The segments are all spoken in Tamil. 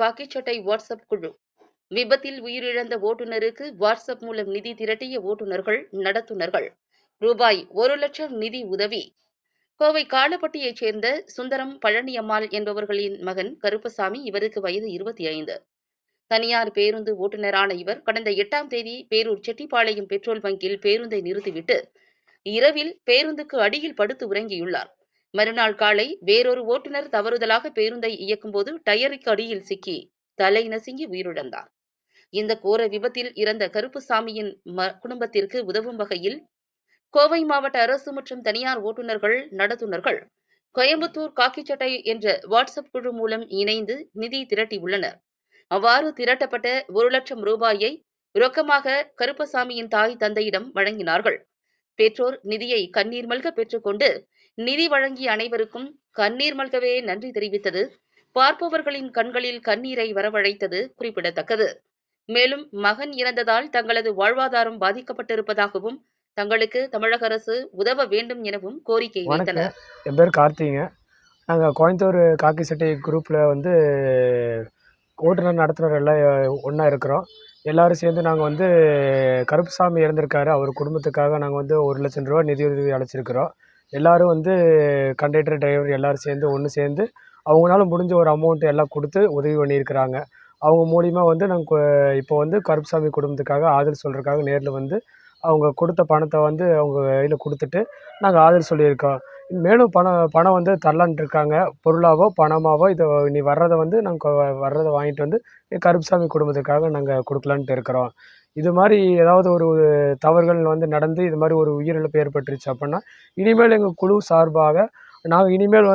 காக்கிச்சட்டை வாட்ஸ்அப் குழு. விபத்தில் உயிரிழந்த ஓட்டுநருக்கு வாட்ஸ்அப் மூலம் நிதி திரட்டிய ஓட்டுநர்கள், நடத்துனர்கள். ரூபாய் 1,00,000 நிதி உதவி. கோவை காலப்பட்டியைச் சேர்ந்த சுந்தரம் பழனியம்மாள் என்பவர்களின் மகன் கருப்பசாமி. இவருக்கு வயது 25. தனியார் பேருந்து ஓட்டுநரான இவர் கடந்த 8ஆம் தேதி பேரூர் செட்டிப்பாளையம் பெட்ரோல் பங்கில் பேருந்தை நிறுத்திவிட்டு இரவில் பேருந்துக்கு அடியில் படுத்து உறங்கியுள்ளார். மறுநாள் காலை வேறொரு ஓட்டுநர் தவறுதலாக பேருந்தை இயக்கும்போது டயருக்கு அடியில் சிக்கி தலை நசுங்கி உயிரிழந்தார். இந்த கோர விபத்தில் இறந்த கருப்புசாமியின் குடும்பத்திற்கு உதவும் வகையில் கோவை மாவட்ட அரசு மற்றும் தனியார் ஓட்டுநர்கள், நடத்துனர்கள் கோயம்புத்தூர் காக்கிச்சட்டை என்ற வாட்ஸ்அப் குழு மூலம் இணைந்து நிதி திரட்டியுள்ளனர். அவ்வாறு திரட்டப்பட்ட 1,00,000 ரூபாயை ரொக்கமாக கருப்பசாமியின் தாய், தந்தையிடம் வழங்கினார்கள். பெற்றோர் நிதியை கண்ணீர் மல்க பெற்றுக்கொண்டு நிதி வழங்கிய அனைவருக்கும் கண்ணீர் மல்கவே நன்றி தெரிவித்தது பார்ப்பவர்களின் கண்களில் கண்ணீரை வரவழைத்தது குறிப்பிடத்தக்கது. மேலும் மகன் இறந்ததால் தங்களது வாழ்வாதாரம் பாதிக்கப்பட்டிருப்பதாகவும் தங்களுக்கு தமிழக அரசு உதவ வேண்டும் எனவும் கோரிக்கை வைத்தனர். என் பேர் கார்த்திங்க. நாங்கள் கோயம்புத்தூர் காக்கிச்சட்டை குரூப்பில் ஓட்டுநர், நடத்துனர் எல்லாம் ஒன்றா இருக்கிறோம். எல்லோரும் சேர்ந்து நாங்கள் கருப்புசாமி இறந்திருக்காரு, அவர் குடும்பத்துக்காக நாங்கள் 1,00,000 ரூபா நிதியுதவி அழைச்சிருக்கிறோம். எல்லோரும் கண்டக்டர், டிரைவர் எல்லோரும் சேர்ந்து ஒன்று சேர்ந்து அவங்களால முடிஞ்ச ஒரு அமௌண்ட் எல்லாம் கொடுத்து உதவி பண்ணியிருக்கிறாங்க. அவங்க மூலிமா நாங்கள் இப்போ கருப்புசாமி குடும்பத்துக்காக ஆதரவு சொல்கிறதுக்காக நேரில் அவங்க கொடுத்த பணத்தை அவங்க கையில் கொடுத்துட்டு நாங்கள் ஆதரவு சொல்லியிருக்கோம். மேலும் பணம் தரலான்ட்டு இருக்காங்க. பொருளாவோ பணமாவோ இதை நீ வர்றதை நாங்கள் வர்றதை வாங்கிட்டு கருப்புசாமி குடும்பத்துக்காக நாங்கள் கொடுக்கலான்ட்டு இருக்கிறோம். இது மாதிரி ஏதாவது ஒரு தவறுகள் நடந்து இது மாதிரி ஒரு உயிரிழப்பு ஏற்பட்டுருச்சு அப்படின்னா இனிமேல் எங்கள் குழு சார்பாக நாங்கள் இனிமேல்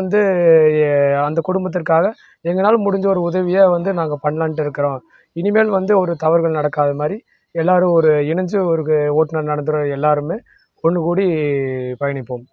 அந்த குடும்பத்திற்காக எங்களால் முடிஞ்ச ஒரு உதவியை நாங்கள் பண்ணலான்ட்டு இருக்கிறோம். இனிமேல் ஒரு தவறுகள் நடக்காத மாதிரி எல்லோரும் இணைஞ்சு ஓட்டுநர், நடத்துனர் எல்லாருமே ஒன்று கூடி பயணிப்போம்.